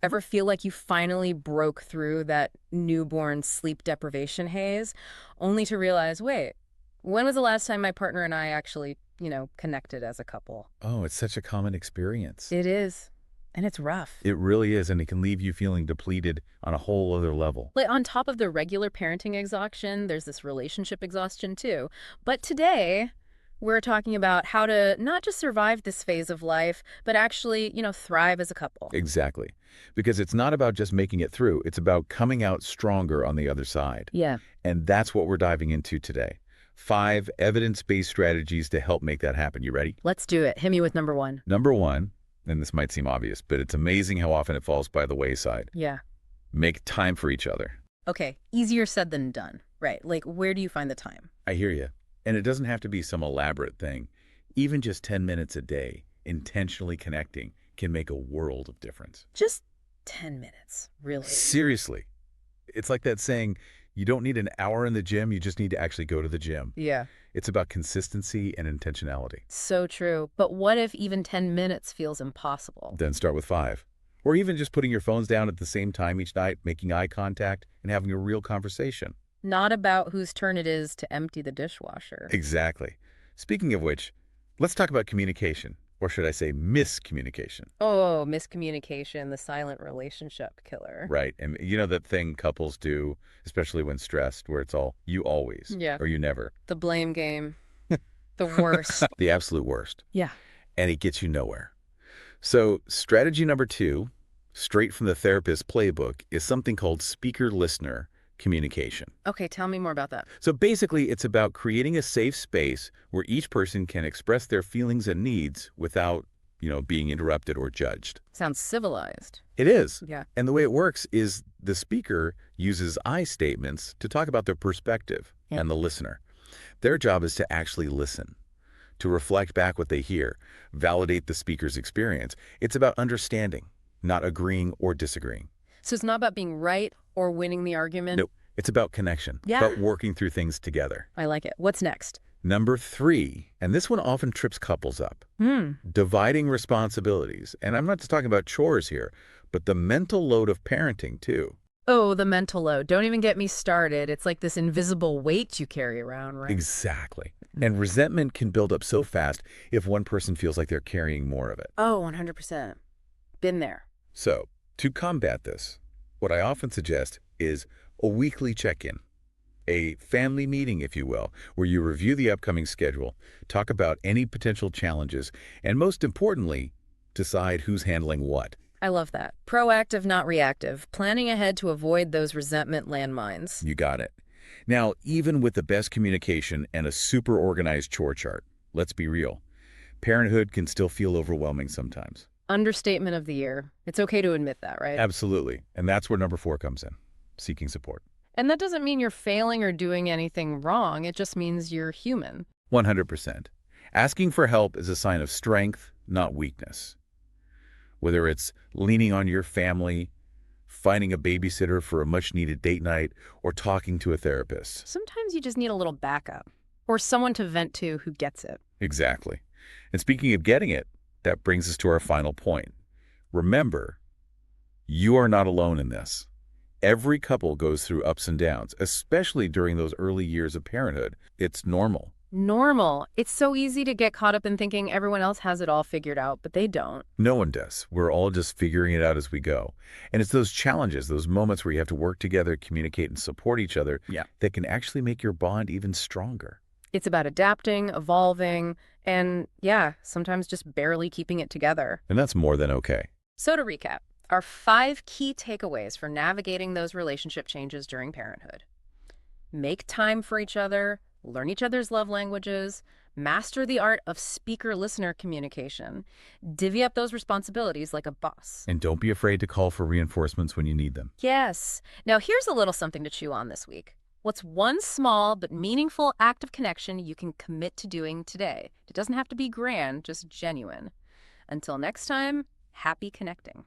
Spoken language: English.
Ever feel like you finally broke through that newborn sleep deprivation haze, only to realize, wait, when was the last time my partner and I actually, connected as a couple? Oh, it's such a common experience. It is. And it's rough. It really is, and it can leave you feeling depleted on a whole other level. Like on top of the regular parenting exhaustion, there's this relationship exhaustion too. But today, we're talking about how to not just survive this phase of life, but actually, thrive as a couple. Exactly. Because it's not about just making it through, it's about coming out stronger on the other side. Yeah. And that's what we're diving into today. 5 evidence-based strategies to help make that happen. You ready? Let's do it. Hit me with number one. Number 1, and this might seem obvious, but it's amazing how often it falls by the wayside. Yeah. Make time for each other. Okay. Easier said than done. Right. Like, where do you find the time? I hear you. And it doesn't have to be some elaborate thing. Even just 10 minutes a day, intentionally connecting, can make a world of difference. Just 10 minutes, really. Seriously. It's like that saying, you don't need an hour in the gym, you just need to actually go to the gym. Yeah. It's about consistency and intentionality. So true. But what if even 10 minutes feels impossible? Then start with 5. Or even just putting your phones down at the same time each night, making eye contact, and having a real conversation. Not about whose turn it is to empty the dishwasher. Exactly. Speaking of which, let's talk about communication. Or should I say miscommunication? Oh, miscommunication, the silent relationship killer. Right. And you know that thing couples do, especially when stressed, where it's all you always Yeah. or you never. The blame game. The worst. The absolute worst. Yeah. And it gets you nowhere. So strategy number 2, straight from the therapist playbook, is something called speaker-listener communication. Okay, tell me more about that. So basically, it's about creating a safe space where each person can express their feelings and needs without, being interrupted or judged. Sounds civilized. It is. Yeah. And the way it works is the speaker uses I statements to talk about their perspective Yeah. and the listener. Their job is to actually listen, to reflect back what they hear, validate the speaker's experience. It's about understanding, not agreeing or disagreeing. So it's not about being right or winning the argument? No, it's about connection, Yeah. about working through things together. I like it. What's next? Number 3, and this one often trips couples up, Hmm. dividing responsibilities. And I'm not just talking about chores here, but the mental load of parenting too. Oh, the mental load. Don't even get me started. It's like this invisible weight you carry around, right? Exactly. And resentment can build up so fast if one person feels like they're carrying more of it. Oh, 100%. Been there. So, to combat this, what I often suggest is a weekly check-in, a family meeting, if you will, where you review the upcoming schedule, talk about any potential challenges, and most importantly, decide who's handling what. I love that. Proactive, not reactive. Planning ahead to avoid those resentment landmines. You got it. Now, even with the best communication and a super organized chore chart, let's be real, parenthood can still feel overwhelming sometimes. Understatement of the year. It's okay to admit that, right? Absolutely. And that's where number 4 comes in, seeking support. And that doesn't mean you're failing or doing anything wrong. It just means you're human. 100%. Asking for help is a sign of strength, not weakness. Whether it's leaning on your family, finding a babysitter for a much-needed date night, or talking to a therapist. Sometimes you just need a little backup or someone to vent to who gets it. Exactly. And speaking of getting it, that brings us to our final point. Remember, you are not alone in this. Every couple goes through ups and downs, especially during those early years of parenthood. It's normal. Normal. It's so easy to get caught up in thinking everyone else has it all figured out, but they don't. No one does. We're all just figuring it out as we go. And it's those challenges, those moments where you have to work together, communicate, and support each other that can actually make your bond even stronger. It's about adapting, evolving, and yeah, sometimes just barely keeping it together. And that's more than okay. So to recap, our 5 key takeaways for navigating those relationship changes during parenthood. Make time for each other, learn each other's love languages, master the art of speaker-listener communication, divvy up those responsibilities like a boss. And don't be afraid to call for reinforcements when you need them. Yes. Now here's a little something to chew on this week. What's one small but meaningful act of connection you can commit to doing today? It doesn't have to be grand, just genuine. Until next time, happy connecting.